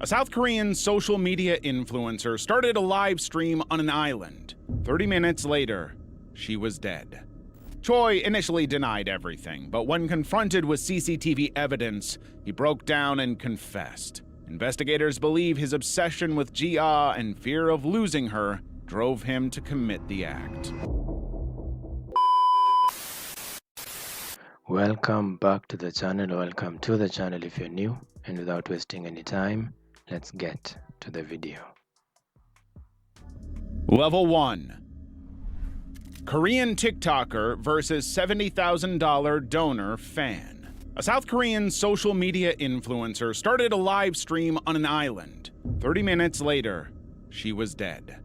A South Korean social media influencer started a live stream on an island. 30 minutes later, she was dead. Choi initially denied everything, but when confronted with CCTV evidence, he broke down and confessed. Investigators believe his obsession with Ji-ah and fear of losing her drove him to commit the act. Welcome back to the channel. Welcome to the channel if you're new, and without wasting any time, let's get to the video. Level 1. Korean TikToker versus $70,000 donor fan. A South Korean social media influencer started a live stream on an island. 30 minutes later, she was dead.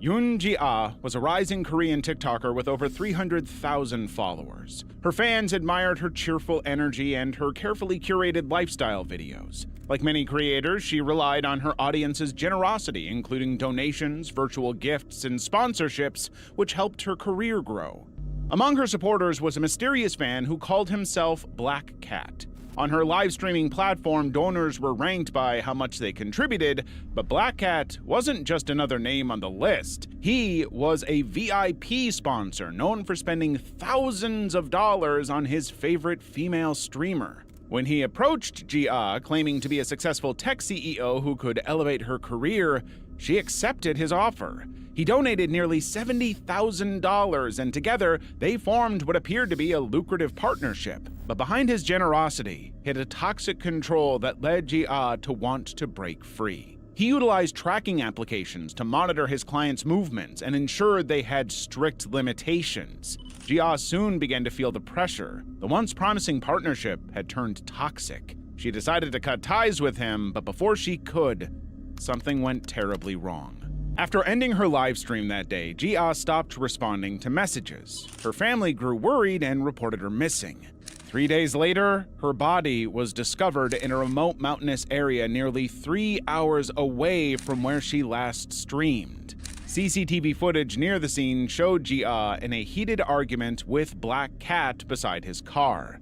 Yoon Ji-ah was a rising Korean TikToker with over 300,000 followers. Her fans admired her cheerful energy and her carefully curated lifestyle videos. Like many creators, she relied on her audience's generosity, including donations, virtual gifts, and sponsorships, which helped her career grow. Among her supporters was a mysterious fan who called himself Black Cat. On her live streaming platform, donors were ranked by how much they contributed, but Black Cat wasn't just another name on the list. He was a VIP sponsor known for spending thousands of dollars on his favorite female streamer. When he approached Ji-ah, claiming to be a successful tech CEO who could elevate her career, she accepted his offer. He donated nearly $70,000, and together they formed what appeared to be a lucrative partnership. But behind his generosity hid a toxic control that led Ji-ah to want to break free. He utilized tracking applications to monitor his clients' movements and ensured they had strict limitations. Ji-ah soon began to feel the pressure. The once promising partnership had turned toxic. She decided to cut ties with him, but before she could, something went terribly wrong. After ending her live stream that day, Ji-ah stopped responding to messages. Her family grew worried and reported her missing. 3 days later, her body was discovered in a remote mountainous area nearly 3 hours away from where she last streamed. CCTV footage near the scene showed Ji-ah in a heated argument with Black Cat beside his car.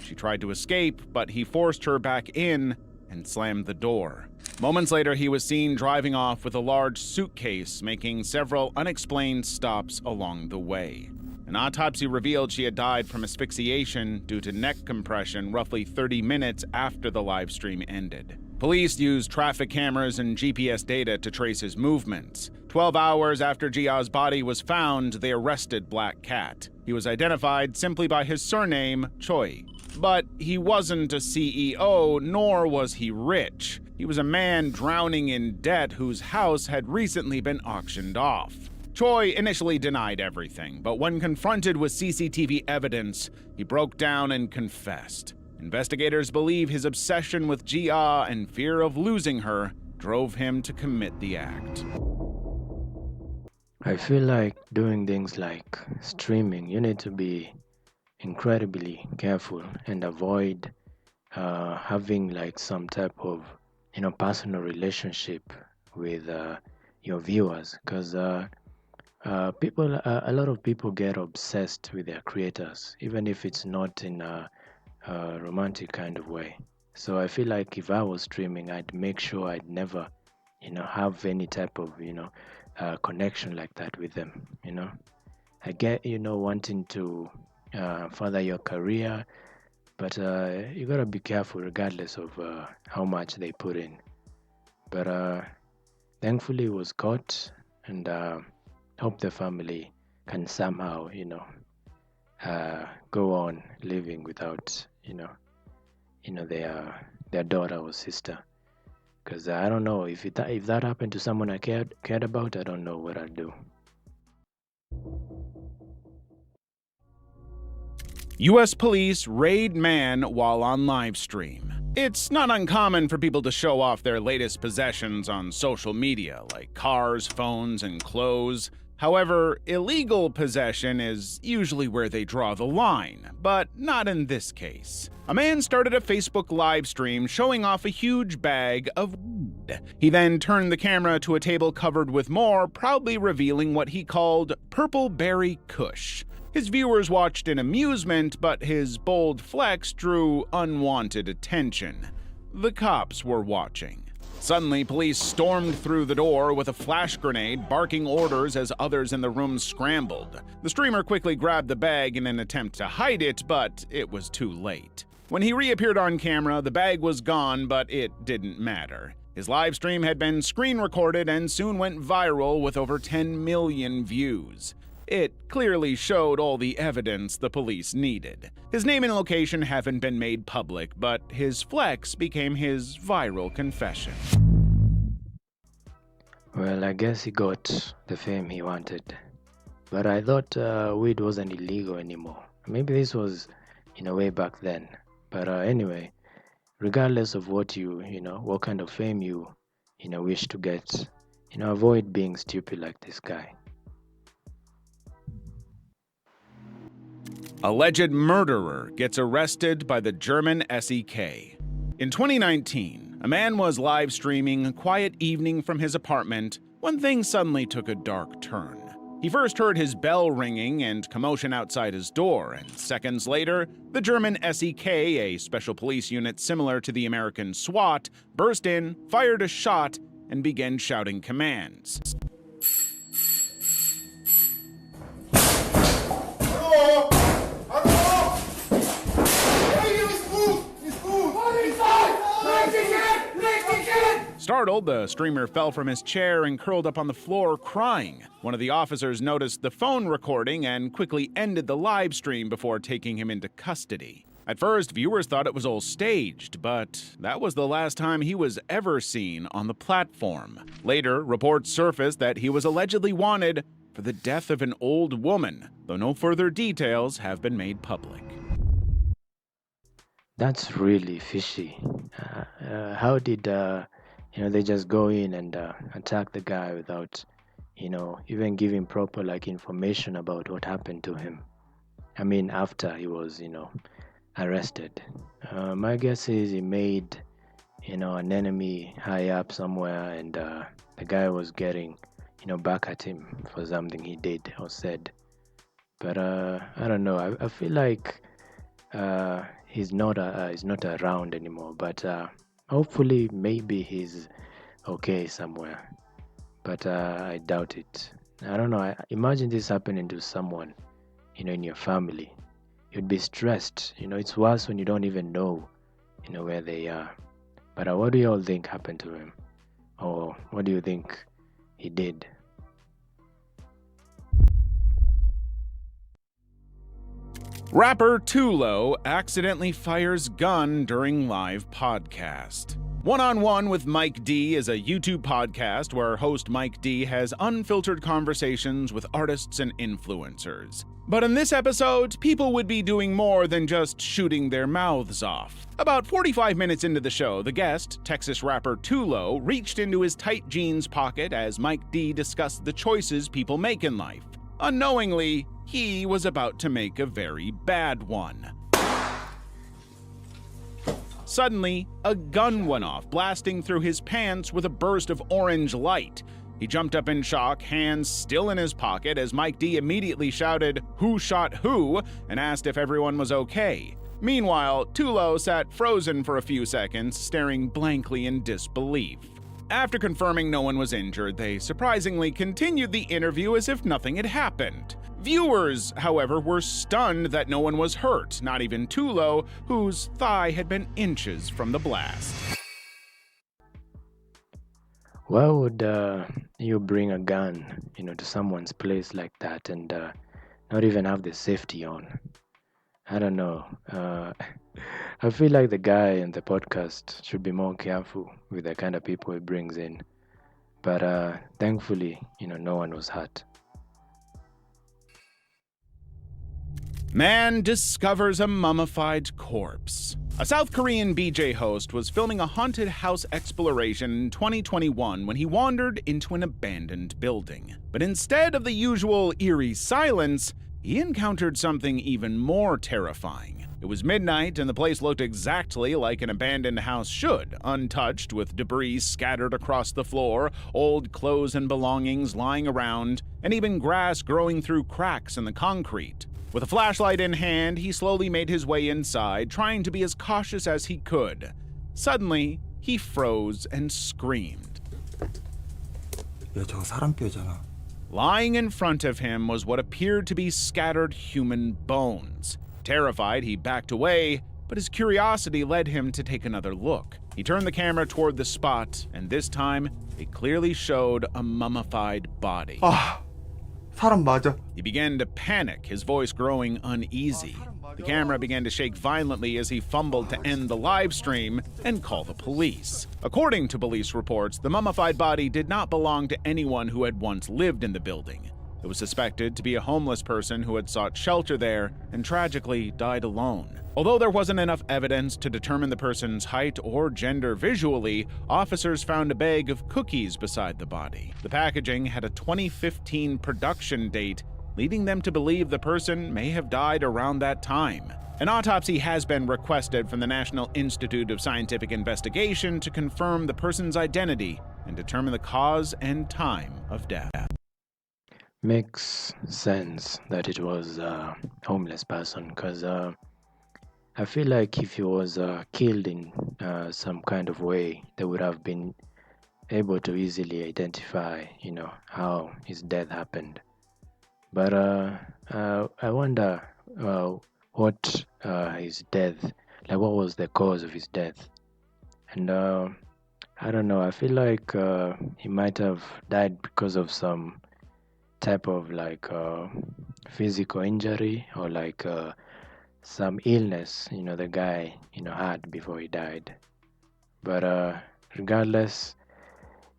She tried to escape, but he forced her back in and slammed the door. Moments later, he was seen driving off with a large suitcase, making several unexplained stops along the way. An autopsy revealed she had died from asphyxiation due to neck compression roughly 30 minutes after the live stream ended. Police used traffic cameras and GPS data to trace his movements. 12 hours after Ji-ah's body was found, they arrested Black Cat. He was identified simply by his surname, Choi. But he wasn't a CEO, nor was he rich. He was a man drowning in debt whose house had recently been auctioned off. Choi initially denied everything, but when confronted with CCTV evidence, he broke down and confessed. Investigators believe his obsession with Ji-ah and fear of losing her drove him to commit the act. I feel like doing things like streaming, you need to be incredibly careful and avoid having like some type of personal relationship with your viewers, because a lot of people get obsessed with their creators, even if it's not in a romantic kind of way. So I feel like if I was streaming, I'd make sure I'd never have any type of connection like that with them. I get wanting to further your career, but you gotta be careful regardless of how much they put in. But thankfully it was caught, and hope the family can somehow go on living without their daughter or sister. Because I don't know, if that happened to someone I cared about, I don't know what I'd do. U.S. police raid man while on live stream. It's not uncommon for people to show off their latest possessions on social media, like cars, phones, and clothes. However, illegal possession is usually where they draw the line, but not in this case. A man started a Facebook live stream showing off a huge bag of weed. He then turned the camera to a table covered with more, proudly revealing what he called Purple Berry Kush. His viewers watched in amusement, but his bold flex drew unwanted attention. The cops were watching. Suddenly, police stormed through the door with a flash grenade, barking orders as others in the room scrambled. The streamer quickly grabbed the bag in an attempt to hide it, but it was too late. When he reappeared on camera, the bag was gone, but it didn't matter. His live stream had been screen recorded and soon went viral with over 10 million views. It clearly showed all the evidence the police needed. His name and location haven't been made public, but his flex became his viral confession. Well, I guess he got the fame he wanted. But I thought weed wasn't illegal anymore. Maybe this was, way back then. But anyway, regardless of what what kind of fame you, wish to get, avoid being stupid like this guy. Alleged murderer gets arrested by the German SEK. In 2019, a man was live streaming a quiet evening from his apartment when things suddenly took a dark turn. He first heard his bell ringing and commotion outside his door, and seconds later, the German SEK, a special police unit similar to the American SWAT, burst in, fired a shot, and began shouting commands. Startled, the streamer fell from his chair and curled up on the floor crying. One of the officers noticed the phone recording and quickly ended the live stream before taking him into custody. At first, viewers thought it was all staged, but that was the last time he was ever seen on the platform. Later, reports surfaced that he was allegedly wanted for the death of an old woman, though no further details have been made public. That's really fishy. How did they just go in and attack the guy without, even giving proper information about what happened to him? I mean, after he was, arrested. My guess is he made, an enemy high up somewhere, and the guy was getting, back at him for something he did or said. But I don't know. I feel like he's not around anymore. But hopefully, maybe he's okay somewhere. But I doubt it. I don't know. Imagine this happening to someone, in your family. You'd be stressed. It's worse when you don't even know, where they are. But what do you all think happened to him? Or what do you think he did? Rapper Tulo accidentally fires gun during live podcast. One-on-One with Mike D is a YouTube podcast where host Mike D has unfiltered conversations with artists and influencers. But in this episode, people would be doing more than just shooting their mouths off. About 45 minutes into the show, the guest, Texas rapper Tulo, reached into his tight jeans pocket as Mike D discussed the choices people make in life. Unknowingly, he was about to make a very bad one. Suddenly, a gun went off, blasting through his pants with a burst of orange light. He jumped up in shock, hands still in his pocket, as Mike D immediately shouted, "Who shot who?" and asked if everyone was okay. Meanwhile, Tulo sat frozen for a few seconds, staring blankly in disbelief. After confirming no one was injured, they surprisingly continued the interview as if nothing had happened. Viewers, however, were stunned that no one was hurt, not even Tulo, whose thigh had been inches from the blast. Why would you bring a gun, to someone's place like that and not even have the safety on? I don't know. I feel like the guy in the podcast should be more careful with the kind of people he brings in. But thankfully, no one was hurt. Man discovers a mummified corpse. A South Korean BJ host was filming a haunted house exploration in 2021 when he wandered into an abandoned building. But instead of the usual eerie silence, he encountered something even more terrifying. It was midnight and the place looked exactly like an abandoned house should, untouched, with debris scattered across the floor, old clothes and belongings lying around, and even grass growing through cracks in the concrete. With a flashlight in hand, he slowly made his way inside, trying to be as cautious as he could. Suddenly, he froze and screamed. 야, 저거 사람 뼈잖아. Lying in front of him was what appeared to be scattered human bones. Terrified, he backed away, but his curiosity led him to take another look. He turned the camera toward the spot, and this time, it clearly showed a mummified body. 사람 맞아. He began to panic, his voice growing uneasy. The camera began to shake violently as he fumbled to end the live stream and call the police. According to police reports, the mummified body did not belong to anyone who had once lived in the building. It was suspected to be a homeless person who had sought shelter there and tragically died alone. Although there wasn't enough evidence to determine the person's height or gender visually, officers found a bag of cookies beside the body. The packaging had a 2015 production date, leading them to believe the person may have died around that time. An autopsy has been requested from the National Institute of Scientific Investigation to confirm the person's identity and determine the cause and time of death. Makes sense that it was a homeless person, because I feel like if he was killed in some kind of way, they would have been able to easily identify, how his death happened. But I wonder what his death, like what was the cause of his death. And I don't know, I feel like he might have died because of some type of physical injury, or some illness the guy had before he died. But regardless,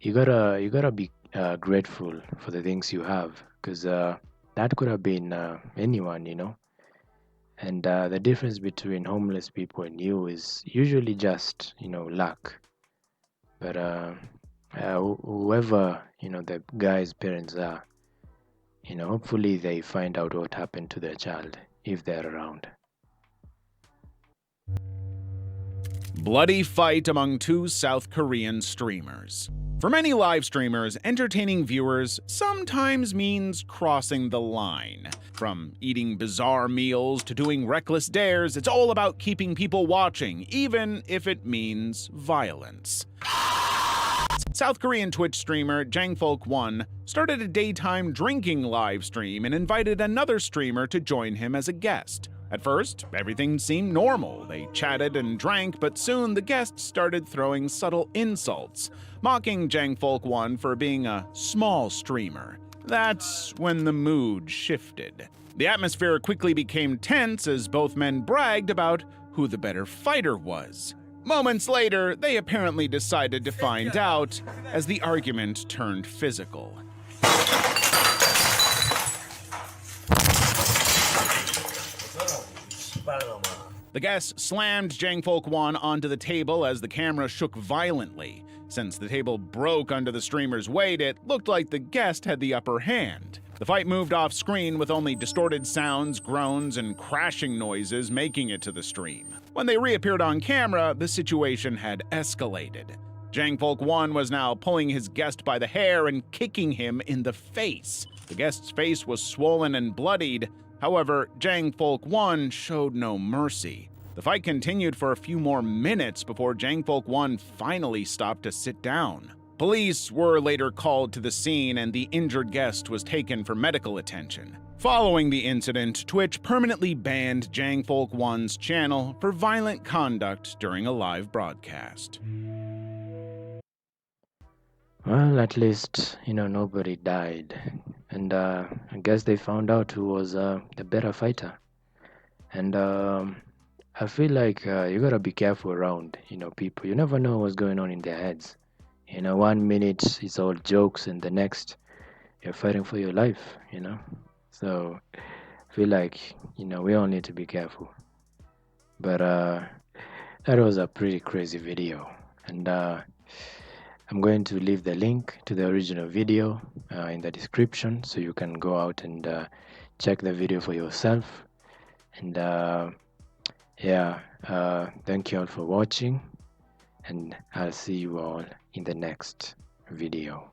you gotta be grateful for the things you have, because that could have been anyone, and the difference between homeless people and you is usually just luck. But whoever the guy's parents are, hopefully they find out what happened to their child if they're around. Bloody fight among two South Korean streamers. For many live streamers, entertaining viewers sometimes means crossing the line. From eating bizarre meals to doing reckless dares, it's all about keeping people watching, even if it means violence. South Korean Twitch streamer Jangfolk1 started a daytime drinking live stream and invited another streamer to join him as a guest. At first, everything seemed normal. They chatted and drank, but soon the guests started throwing subtle insults, mocking Jangfolk1 for being a small streamer. That's when the mood shifted. The atmosphere quickly became tense as both men bragged about who the better fighter was. Moments later, they apparently decided to find out as the argument turned physical. The guest slammed Jangfolk1 onto the table as the camera shook violently. Since the table broke under the streamer's weight, it looked like the guest had the upper hand. The fight moved off screen with only distorted sounds, groans, and crashing noises making it to the stream. When they reappeared on camera, the situation had escalated. Jangfolk1 was now pulling his guest by the hair and kicking him in the face. The guest's face was swollen and bloodied. However, Jangfolk1 showed no mercy. The fight continued for a few more minutes before Jangfolk1 finally stopped to sit down. Police were later called to the scene and the injured guest was taken for medical attention. Following the incident, Twitch permanently banned Jangfolk1's channel for violent conduct during a live broadcast. Well, at least, nobody died. And I guess they found out who was the better fighter. And I feel like you gotta be careful around, people. You never know what's going on in their heads. 1 minute it's all jokes and the next you're fighting for your life, So I feel like, we all need to be careful. But that was a pretty crazy video. And I'm going to leave the link to the original video in the description so you can go out and check the video for yourself. And thank you all for watching, and I'll see you all in the next video.